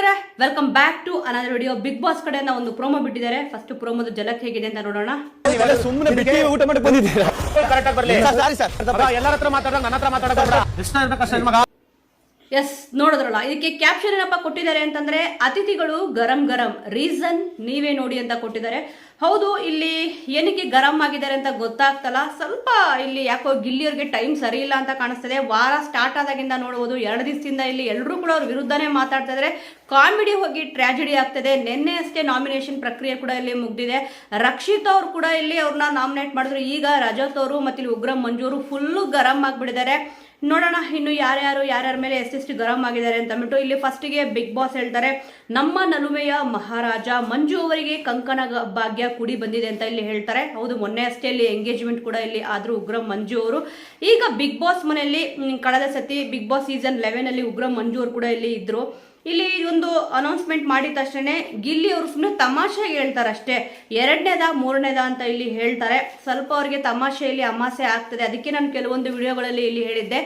ವೀಕ್ಷಕರೇ, welcome back to another video. Bigg Boss ಕಡೆಯಿಂದ ಒಂದು ಪ್ರೋಮೋ ಬಿಟ್ಟಿದ್ದಾರೆ. ಫಸ್ಟ್ ಪ್ರೋಮೋದ ಜಲಕ್ ಹೇಗಿದೆ ಅಂತ ನೋಡೋಣ. ಸುಮ್ಮನೆ ಬಿಟ್ಟು ಊಟ ಮಾಡಕ್ಕೆ ಬಂದಿದ್ದೀರಾ? ಕರೆಕ್ಟಾಗಿ ಬರ್ಲಿ. ಸಾರಿ ಸರ್, ಎಲ್ಲರ ಹತ್ರ ಮಾತಾಡೋದು ನನ್ನ ಹತ್ರ ಮಾತಾಡೋದು ಇಷ್ಟ ಇರ್ಬೇಕಷ್ಟೇ ಮಗ. ಎಸ್, ನೋಡಿದ್ರಲ್ಲ, ಇದಕ್ಕೆ ಕ್ಯಾಪ್ಷನ್ ಏನಪ್ಪ ಕೊಟ್ಟಿದ್ದಾರೆ ಅಂತಂದ್ರೆ, ಅತಿಥಿಗಳು ಗರಂ ಗರಂ, ರೀಸನ್ ನೀವೇ ನೋಡಿ ಅಂತ ಕೊಟ್ಟಿದ್ದಾರೆ. ಹೌದು, ಇಲ್ಲಿ ಏನಕ್ಕೆ ಗರಂ ಆಗಿದ್ದಾರೆ ಅಂತ ಗೊತ್ತಾಗ್ತಲ್ಲ. ಸ್ವಲ್ಪ ಇಲ್ಲಿ ಯಾಕೋ ಗಿಲ್ಲಿಯವ್ರಿಗೆ ಟೈಮ್ ಸರಿ ಇಲ್ಲ ಅಂತ ಕಾಣಿಸ್ತದೆ. ವಾರ ಸ್ಟಾರ್ಟ್ ಆದಾಗಿಂದ ನೋಡ್ಬೋದು, 2 ದಿವಸದಿಂದ ಇಲ್ಲಿ ಎಲ್ಲರೂ ಕೂಡ ಅವ್ರ ವಿರುದ್ಧನೇ ಮಾತಾಡ್ತಾ ಇದ್ದಾರೆ. ಕಾಮಿಡಿ ಹೋಗಿ ಟ್ರಾಜಿಡಿ ಆಗ್ತದೆ. ನಿನ್ನೆ ಅಷ್ಟೇ ನಾಮಿನೇಷನ್ ಪ್ರಕ್ರಿಯೆ ಕೂಡ ಇಲ್ಲಿ ಮುಗ್ದಿದೆ. ರಕ್ಷಿತ್ ಅವ್ರು ಕೂಡ ಇಲ್ಲಿ ಅವ್ರನ್ನ ನಾಮಿನೇಟ್ ಮಾಡಿದ್ರು. ಈಗ ರಜತ್ ಅವರು ಮತ್ತೆ ಇಲ್ಲಿ ಉಗ್ರಂ ಮಂಜು ಅವರು ಫುಲ್ಲು ಗರಂ ಆಗಿಬಿಟ್ಟಿದ್ದಾರೆ. ನೋಡೋಣ ಇನ್ನು ಯಾರ್ಯಾರ ಮೇಲೆ ಎಷ್ಟೆಷ್ಟು ಗರಂ ಆಗಿದ್ದಾರೆ ಅಂತ ಅಂದ್ಬಿಟ್ಟು. ಇಲ್ಲಿ ಫಸ್ಟಿಗೆ ಬಿಗ್ ಬಾಸ್ ಹೇಳ್ತಾರೆ, ನಮ್ಮ ನಲುಮೆಯ ಮಹಾರಾಜ ಮಂಜು ಅವರಿಗೆ ಕಂಕಣ ಭಾಗ್ಯ ಕೂಡಿ ಬಂದಿದೆ ಅಂತ ಇಲ್ಲಿ ಹೇಳ್ತಾರೆ. ಹೌದು, ಮೊನ್ನೆ ಅಷ್ಟೇ ಇಲ್ಲಿ ಎಂಗೇಜ್ಮೆಂಟ್ ಕೂಡ ಇಲ್ಲಿ ಆದ್ರು ಉಗ್ರಂ ಮಂಜು ಅವರು. ಈಗ ಬಿಗ್ ಬಾಸ್ ಮನೆಯಲ್ಲಿ ಕಳೆದ ಸತಿ ಬಿಗ್ ಬಾಸ್ ಸೀಸನ್ 11 ಅಲ್ಲಿ ಉಗ್ರಂ ಮಂಜು ಅವರು ಕೂಡ ಇಲ್ಲಿ ಇದ್ರು. ಇಲ್ಲಿ ಒಂದು ಅನೌನ್ಸ್ಮೆಂಟ್ ಮಾಡಿದ ತಕ್ಷಣ ಗಿಲ್ಲಿ ಅವರು ಸುಮ್ಮನೆ ತಮಾಷೆಗೆ ಹೇಳ್ತಾರೆ ಅಷ್ಟೇ. 2ನೇದ 3ನೇದ ಅಂತ ಇಲ್ಲಿ ಹೇಳ್ತಾರೆ. ಸ್ವಲ್ಪ ಅವ್ರಿಗೆ ತಮಾಷೆಯಲ್ಲಿ ಅಮಾಸೆ ಆಗ್ತದೆ. ಅದಕ್ಕೆ ನಾನು ಕೆಲವೊಂದು ವಿಡಿಯೋಗಳಲ್ಲಿ ಇಲ್ಲಿ ಹೇಳಿದ್ದೆ,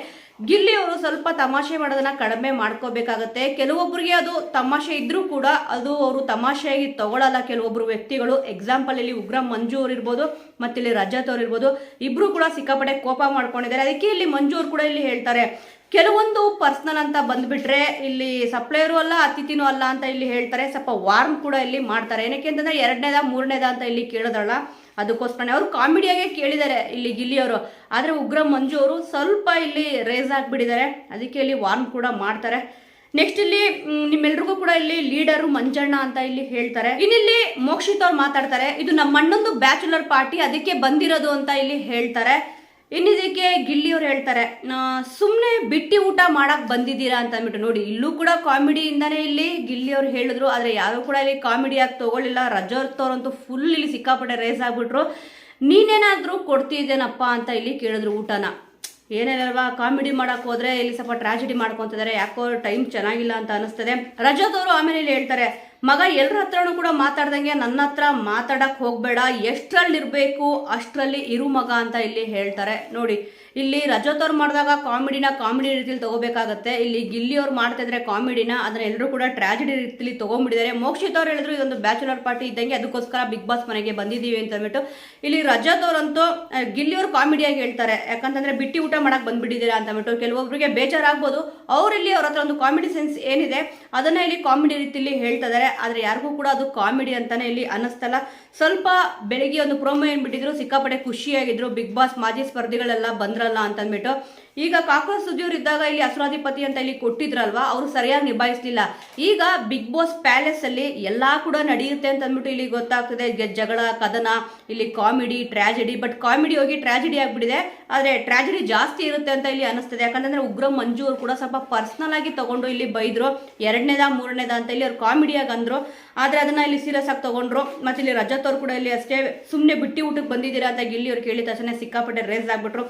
ಗಿಲ್ಲಿ ಅವರು ಸ್ವಲ್ಪ ತಮಾಷೆ ಮಾಡೋದನ್ನ ಕಡಿಮೆ ಮಾಡ್ಕೋಬೇಕಾಗತ್ತೆ. ಕೆಲವೊಬ್ಬರಿಗೆ ಅದು ತಮಾಷೆ ಇದ್ರೂ ಕೂಡ ಅದು ಅವರು ತಮಾಷೆಯಾಗಿ ತಗೊಳ್ಳಲ್ಲ ಕೆಲವೊಬ್ರು ವ್ಯಕ್ತಿಗಳು. ಎಕ್ಸಾಂಪಲ್ ಇಲ್ಲಿ ಉಗ್ರಂ ಮಂಜು ಅವ್ರು ಇರ್ಬೋದು, ಮತ್ತೆ ಇಲ್ಲಿ ರಜತ್ ಅವ್ರು ಇರ್ಬೋದು. ಇಬ್ರು ಕೂಡ ಸಿಕ್ಕಾಪಟ್ಟೆ ಕೋಪ ಮಾಡ್ಕೊಂಡಿದ್ದಾರೆ. ಅದಕ್ಕೆ ಇಲ್ಲಿ ಮಂಜು ಅವ್ರು ಕೂಡ ಇಲ್ಲಿ ಹೇಳ್ತಾರೆ, ಕೆಲವೊಂದು ಪರ್ಸನಲ್ ಅಂತ ಬಂದ್ಬಿಟ್ರೆ ಇಲ್ಲಿ ಸಪ್ಲೈಯರು ಅಲ್ಲ ಅತಿಥಿನೂ ಅಲ್ಲ ಅಂತ ಇಲ್ಲಿ ಹೇಳ್ತಾರೆ. ಸ್ವಲ್ಪ ವಾರ್ಮ್ ಕೂಡ ಇಲ್ಲಿ ಮಾಡ್ತಾರೆ. ಏನಕ್ಕೆ ಅಂತಂದ್ರೆ 2ನೇದ 3ನೇದ ಅಂತ ಇಲ್ಲಿ ಕೇಳಿದ್ರಲ್ಲ, ಅದಕ್ಕೋಸ್ಕರ ಅವರು ಕಾಮಿಡಿಯಾಗೆ ಕೇಳಿದ್ದಾರೆ ಇಲ್ಲಿ ಗಿಲ್ಲಿಯವರು. ಆದರೆ ಉಗ್ರಂ ಮಂಜು ಅವರು ಸ್ವಲ್ಪ ಇಲ್ಲಿ ರೇಸ್ ಆಗಿಬಿಟ್ಟಿದ್ದಾರೆ. ಅದಕ್ಕೆ ಇಲ್ಲಿ ವಾರ್ಮ್ ಕೂಡ ಮಾಡ್ತಾರೆ. ನೆಕ್ಸ್ಟ್ ಇಲ್ಲಿ ನಿಮ್ಮೆಲ್ರಿಗೂ ಕೂಡ ಇಲ್ಲಿ ಲೀಡರು ಮಂಜಣ್ಣ ಅಂತ ಇಲ್ಲಿ ಹೇಳ್ತಾರೆ. ಇನ್ನಿಲ್ಲಿ ಮೋಕ್ಷಿತ್ ಅವ್ರು ಮಾತಾಡ್ತಾರೆ, ಇದು ನಮ್ಮ ಅಣ್ಣಂದು ಬ್ಯಾಚುಲರ್ ಪಾರ್ಟಿ, ಅದಕ್ಕೆ ಬಂದಿರೋದು ಅಂತ ಇಲ್ಲಿ ಹೇಳ್ತಾರೆ. ಇನ್ನಿದಕ್ಕೆ ಗಿಲ್ಲಿಯವ್ರು ಹೇಳ್ತಾರೆ, ಸುಮ್ಮನೆ ಬಿಟ್ಟಿ ಊಟ ಮಾಡಕ್ ಬಂದಿದ್ದೀರಾ ಅಂತ ಅಂದ್ಬಿಟ್ಟು. ನೋಡಿ, ಇಲ್ಲೂ ಕೂಡ ಕಾಮಿಡಿಯಿಂದಾನೇ ಇಲ್ಲಿ ಗಿಲ್ಲಿಯವ್ರು ಹೇಳಿದ್ರು. ಆದರೆ ಯಾರು ಕೂಡ ಇಲ್ಲಿ ಕಾಮಿಡಿಯಾಗಿ ತಗೊಳ್ಳಿಲ್ಲ. ರಜತ್ ಅವ್ರಂತೂ ಫುಲ್ ಇಲ್ಲಿ ಸಿಕ್ಕಾಪಟ್ಟೆ ರೇಸ್ ಆಗ್ಬಿಟ್ರು. ನೀನೇನಾದ್ರೂ ಕೊಡ್ತಿದ್ದೇನಪ್ಪ ಅಂತ ಇಲ್ಲಿ ಕೇಳಿದ್ರು ಊಟನ. ಏನೇನಲ್ವಾ, ಕಾಮಿಡಿ ಮಾಡಕ್ ಹೋದ್ರೆ ಇಲ್ಲಿ ಸ್ವಲ್ಪ ಟ್ರಾಜಿಡಿ ಮಾಡ್ಕೊಂತಿದ್ದಾರೆ. ಯಾಕೋ ಟೈಮ್ ಚೆನ್ನಾಗಿಲ್ಲ ಅಂತ ಅನಿಸ್ತದೆ. ರಜತ್ ಅವರು ಆಮೇಲೆ ಇಲ್ಲಿ ಹೇಳ್ತಾರೆ, ಮಗ ಎಲ್ಲರ ಹತ್ರನೂ ಕೂಡ ಮಾತಾಡ್ದಂಗೆ ನನ್ನ ಹತ್ರ ಮಾತಾಡಕ್ ಹೋಗ್ಬೇಡ, ಎಷ್ಟರಲ್ಲಿರ್ಬೇಕು ಅಷ್ಟರಲ್ಲಿ ಇರು ಮಗ ಅಂತ ಇಲ್ಲಿ ಹೇಳ್ತಾರೆ. ನೋಡಿ, ಇಲ್ಲಿ ರಜತ್ ಅವ್ರು ಮಾಡಿದಾಗ ಕಾಮಿಡಿ ರೀತಿಯಲ್ಲಿ ತಗೋಬೇಕಾಗತ್ತೆ. ಇಲ್ಲಿ ಗಿಲ್ಲಿ ಅವ್ರು ಮಾಡ್ತಾ ಇದ್ರೆ ಕಾಮಿಡಿನ ಅದನ್ನ ಎಲ್ಲರೂ ಕೂಡ ಟ್ರಾಜಿಡಿ ರೀತಿಯಲ್ಲಿ ತಗೊಂಡ್ಬಿಟ್ಟಿದ್ದಾರೆ. ಮೋಕ್ಷಿತ್ ಅವ್ರು ಹೇಳಿದ್ರು ಇದೊಂದು ಬ್ಯಾಚುಲರ್ ಪಾರ್ಟಿ ಇದ್ದಂಗೆ, ಅದಕ್ಕೋಸ್ಕರ ಬಿಗ್ ಬಾಸ್ ಮನೆಗೆ ಬಂದಿದ್ದೀವಿ ಅಂತ ಅಂದ್ಬಿಟ್ಟು. ಇಲ್ಲಿ ರಜತ್ ಅವರಂತೂ ಗಿಲ್ಲಿ ಅವ್ರು ಕಾಮಿಡಿಯಾಗಿ ಹೇಳ್ತಾರೆ, ಯಾಕಂತಂದ್ರೆ ಬಿಟ್ಟಿ ಊಟ ಮಾಡಕ್ ಬಂದ್ಬಿಟ್ಟಿದ್ದೀರಾ ಅಂತ ಅಂದ್ಬಿಟ್ಟು. ಕೆಲವೊಬ್ಬರಿಗೆ ಬೇಜಾರಾಗ್ಬೋದು. ಅವ್ರಲ್ಲಿ ಅವ್ರ ಹತ್ರ ಒಂದು ಕಾಮಿಡಿ ಸೆನ್ಸ್ ಏನಿದೆ ಅದನ್ನ ಇಲ್ಲಿ ಕಾಮಿಡಿ ರೀತಿಯಲ್ಲಿ ಹೇಳ್ತಾ ಇದ್ದಾರೆ. ಆದ್ರೆ ಯಾರಿಗೂ ಕೂಡ ಅದು ಕಾಮಿಡಿ ಅಂತಾನೆ ಇಲ್ಲಿ ಅನ್ನಿಸ್ತಲ್ಲ. ಸ್ವಲ್ಪ ಬೆಳಿಗ್ಗೆ ಒಂದು ಪ್ರೋಮೋ ಏನ್ ಬಿಟ್ಟಿದ್ರು, ಸಿಕ್ಕಾಪಟ್ಟೆ ಖುಷಿಯಾಗಿದ್ರು. ಬಿಗ್ ಬಾಸ್ ಮಾಜಿ ಸ್ಪರ್ಧಿಗಳೆಲ್ಲ ಬಂದ್ರಲ್ಲ ಅಂತ ಅಂದ್ಬಿಟ್ಟು. ಈಗ ಕಾಕ್ರೋಚ್ ಸುದ್ದಿಯವರು ಇದ್ದಾಗ ಇಲ್ಲಿ ಅಸುರಾಧಿಪತಿ ಅಂತ ಇಲ್ಲಿ ಕೊಟ್ಟಿದ್ರಲ್ವಾ, ಅವರು ಸರಿಯಾಗಿ ನಿಭಾಯಿಸಲಿಲ್ಲ. ಈಗ ಬಿಗ್ ಬಾಸ್ ಪ್ಯಾಲೇಸ್ ಅಲ್ಲಿ ಎಲ್ಲಾ ಕೂಡ ನಡೆಯುತ್ತೆ ಅಂತ ಅಂದ್ಬಿಟ್ಟು ಇಲ್ಲಿ ಗೊತ್ತಾಗ್ತದೆ. ಜಗಳ, ಕದನ, ಇಲ್ಲಿ ಕಾಮಿಡಿ, ಟ್ರಾಜಿಡಿ. ಬಟ್ ಕಾಮಿಡಿ ಹೋಗಿ ಟ್ರಾಜಿಡಿ ಆಗ್ಬಿಟ್ಟಿದೆ. ಆದ್ರೆ ಟ್ರಾಜಿಡಿ ಜಾಸ್ತಿ ಇರುತ್ತೆ ಅಂತ ಇಲ್ಲಿ ಅನಿಸ್ತದೆ. ಯಾಕಂತಂದ್ರೆ ಉಗ್ರಂ ಮಂಜು ಅವರು ಕೂಡ ಸ್ವಲ್ಪ ಪರ್ಸನಲ್ ಆಗಿ ತಗೊಂಡು ಇಲ್ಲಿ ಬೈದ್ರು. 2ನೇದ 3ನೇದ ಅಂತ ಇಲ್ಲಿ ಅವ್ರು ಕಾಮಿಡಿಯಾಗಿ ಅಂದ್ರು. ಆದ್ರೆ ಅದನ್ನ ಇಲ್ಲಿ ಸೀರಿಯಸ್ ಆಗಿ ತಗೊಂಡ್ರು. ಮತ್ತೆ ಇಲ್ಲಿ ರಜತ್ ಅವ್ರು ಕೂಡ ಇಲ್ಲಿ ಅಷ್ಟೇ ಸುಮ್ಮನೆ ಬಿಟ್ಟಿ ಊಟಕ್ಕೆ ಬಂದಿದ್ದೀರಾ ಅಂತ ಗಿಲ್ಲಿ ಅವ್ರು ಕೇಳಿದ ತಕ್ಷಣ ಸಿಕ್ಕಾಪಟ್ಟೆ ರೇಸ್ ಆಗ್ಬಿಟ್ರು.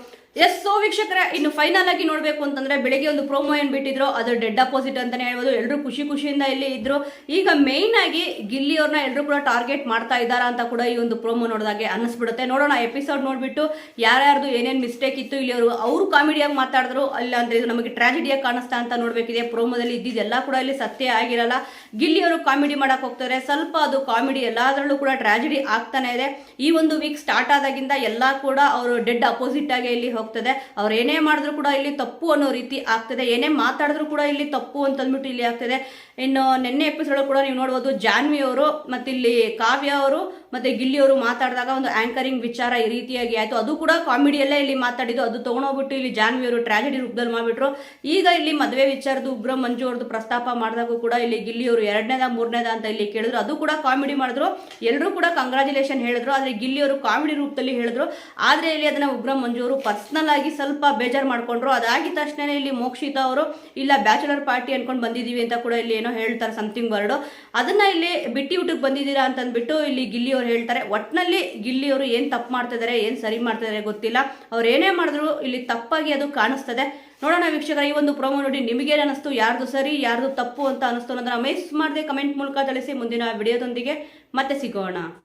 ಎಸ್, ಸೋ ವೀಕ್ಷಕರೇ, ಇನ್ನು ಫೈನಲ್ ಆಗಿ ನೋಡ್ಬೇಕು ಅಂತಂದ್ರೆ ಬೆಳಿಗ್ಗೆ ಒಂದು ಪ್ರೋಮೋ ಏನ್ ಬಿಟ್ಟಿದ್ರು ಅದು ಡೆಡ್ ಅಪೋಸಿಟ್ ಅಂತಾನೆ ಹೇಳ್ಬೋದು. ಎಲ್ಲರೂ ಖುಷಿಯಿಂದ ಇಲ್ಲಿ ಇದ್ರು. ಈಗ ಮೇನ್ ಆಗಿ ಗಿಲ್ಲಿ ಅವ್ರನ್ನ ಎಲ್ಲರೂ ಕೂಡ ಟಾರ್ಗೆಟ್ ಮಾಡ್ತಾ ಇದ್ದಾರಾ ಅಂತ ಕೂಡ ಈ ಒಂದು ಪ್ರೋಮೋ ನೋಡಿದಾಗೆ ಅನಿಸ್ಬಿಡುತ್ತೆ. ನೋಡೋಣ ಎಪಿಸೋಡ್ ನೋಡ್ಬಿಟ್ಟು ಯಾರ್ಯಾರ್ದು ಏನೇನ್ ಮಿಸ್ಟೇಕ್ ಇತ್ತು. ಇಲ್ಲಿ ಅವರು ಕಾಮಿಡಿಯಾಗಿ ಮಾತಾಡಿದ್ರು, ಅಲ್ಲ ಅಂದ್ರೆ ಇದು ನಮಗೆ ಟ್ರಾಜಿಡಿಯಾಗಿ ಕಾಣಿಸ್ತಾ ಅಂತ ನೋಡ್ಬೇಕಿದೆ. ಪ್ರೋಮೋದಲ್ಲಿ ಇದ್ದಿದ್ದೆಲ್ಲ ಕೂಡ ಇಲ್ಲಿ ಸತ್ಯ ಆಗಿರಲ್ಲ. ಗಿಲ್ಲಿ ಅವರು ಕಾಮಿಡಿ ಮಾಡಕ್ ಹೋಗ್ತಾರೆ, ಸ್ವಲ್ಪ ಅದು ಕಾಮಿಡಿ ಎಲ್ಲಾದ್ರಲ್ಲೂ ಕೂಡ ಟ್ರಾಜಿಡಿ ಆಗ್ತಾನೆ ಇದೆ. ಈ ಒಂದು ವೀಕ್ ಸ್ಟಾರ್ಟ್ ಆದಾಗಿಂದ ಎಲ್ಲಾ ಕೂಡ ಅವರು ಡೆಡ್ ಅಪೋಸಿಟ್ ಆಗಿ ಇಲ್ಲಿ ಹೋಗ್ತದೆ. ಅವ್ರು ಏನೇ ಮಾಡಿದ್ರು ಕೂಡ ಇಲ್ಲಿ ತಪ್ಪು ಅನ್ನೋ ರೀತಿ ಆಗ್ತದೆ. ಏನೇ ಮಾತಾಡಿದ್ರು ಕೂಡ ಇಲ್ಲಿ ತಪ್ಪು ಅಂತ ಅಂದ್ಬಿಟ್ಟು ಇಲ್ಲಿ ಆಗ್ತದೆ. ಇನ್ನು ನಿನ್ನೆ ಎಪಿಸೋಡ್ ಕೂಡ ನೀವು ನೋಡ್ಬೋದು, ಜಾನ್ವಿ ಅವರು ಮತ್ತೆ ಇಲ್ಲಿ ಕಾವ್ಯ ಅವರು ಮತ್ತೆ ಗಿಲ್ಲಿ ಅವರು ಮಾತಾಡಿದಾಗ ಒಂದು ಆಂಕರಿಂಗ್ ವಿಚಾರ ಈ ರೀತಿಯಾಗಿ ಆಯ್ತು. ಅದು ಕೂಡ ಕಾಮಿಡಿಯಲ್ಲೇ ಇಲ್ಲಿ ಮಾತಾಡಿದ್ದು. ಅದು ತಗೊಂಡೋಗ್ಬಿಟ್ಟು ಇಲ್ಲಿ ಜಾನ್ವಿ ಅವರು ಟ್ರಾಜಿಡಿ ರೂಪದಲ್ಲಿ ಮಾಡ್ಬಿಟ್ರು. ಈಗ ಇಲ್ಲಿ ಮದುವೆ ವಿಚಾರದ ಉಗ್ರಂ ಮಂಜು ಅವ್ರದ್ದು ಪ್ರಸ್ತಾಪ ಮಾಡಿದಾಗೂ ಕೂಡ ಇಲ್ಲಿ ಗಿಲ್ಲಿ ಅವರು 2ನೇದ 3ನೇದ ಅಂತ ಇಲ್ಲಿ ಕೇಳಿದ್ರು. ಅದು ಕೂಡ ಕಾಮಿಡಿ ಮಾಡಿದ್ರು. ಎಲ್ಲರೂ ಕೂಡ ಕಂಗ್ರಾಚುಲೇಷನ್ ಹೇಳಿದ್ರು. ಆದ್ರೆ ಗಿಲ್ಲಿ ಅವರು ಕಾಮಿಡಿ ರೂಪದಲ್ಲಿ ಹೇಳಿದ್ರು. ಆದ್ರೆ ಇಲ್ಲಿ ಅದನ್ನ ಉಗ್ರಂ ಮಂಜು ಅವರು ಪರ್ಸನಲ್ ಆಗಿ ಸ್ವಲ್ಪ ಬೇಜಾರು ಮಾಡ್ಕೊಂಡ್ರು. ಅದಾಗಿದ ತಕ್ಷಣ ಇಲ್ಲಿ ಮೋಕ್ಷಿತ ಅವರು ಇಲ್ಲ ಬ್ಯಾಚುಲರ್ ಪಾರ್ಟಿ ಅನ್ಕೊಂಡು ಬಂದಿದ್ದೀವಿ ಅಂತ ಕೂಡ ಇಲ್ಲಿ ಏನೋ ಹೇಳ್ತಾರೆ, ಸಮಥಿಂಗ್ ವರ್ಡ್. ಅದನ್ನ ಇಲ್ಲಿ ಬಿಟ್ಟಿ ಊಟಕ್ಕೆ ಬಂದಿದ್ದೀರಾ ಅಂತ ಅಂದ್ಬಿಟ್ಟು ಇಲ್ಲಿ ಗಿಲ್ಲಿ ಅವರು ಹೇಳ್ತಾರೆ. ಒಟ್ನಲ್ಲಿ ಗಿಲ್ಲಿ ಅವರು ಏನ್ ತಪ್ಪು ಮಾಡ್ತಿದ್ದಾರೆ, ಏನ್ ಸರಿ ಮಾಡ್ತಿದ್ದಾರೆ ಗೊತ್ತಿಲ್ಲ. ಅವ್ರು ಏನೇ ಮಾಡಿದ್ರು ಇಲ್ಲಿ ತಪ್ಪಾಗಿ ಅದು ಕಾಣಿಸ್ತದೆ. ನೋಡೋಣ ವೀಕ್ಷಕರ, ಈ ಒಂದು ಪ್ರೋಮೋ ನೋಡಿ ನಿಮಗೇನು ಅನಿಸ್ತು, ಯಾರ್ದು ಸರಿ ಯಾರ್ದು ತಪ್ಪು ಅಂತ ಅನಿಸ್ತು ಅನ್ನೋದನ್ನ ಮಿಸ್ ಮಾಡದೆ ಕಮೆಂಟ್ ಮೂಲಕ ತಿಳಿಸಿ. ಮುಂದಿನ ವಿಡಿಯೋದೊಂದಿಗೆ ಮತ್ತೆ ಸಿಗೋಣ.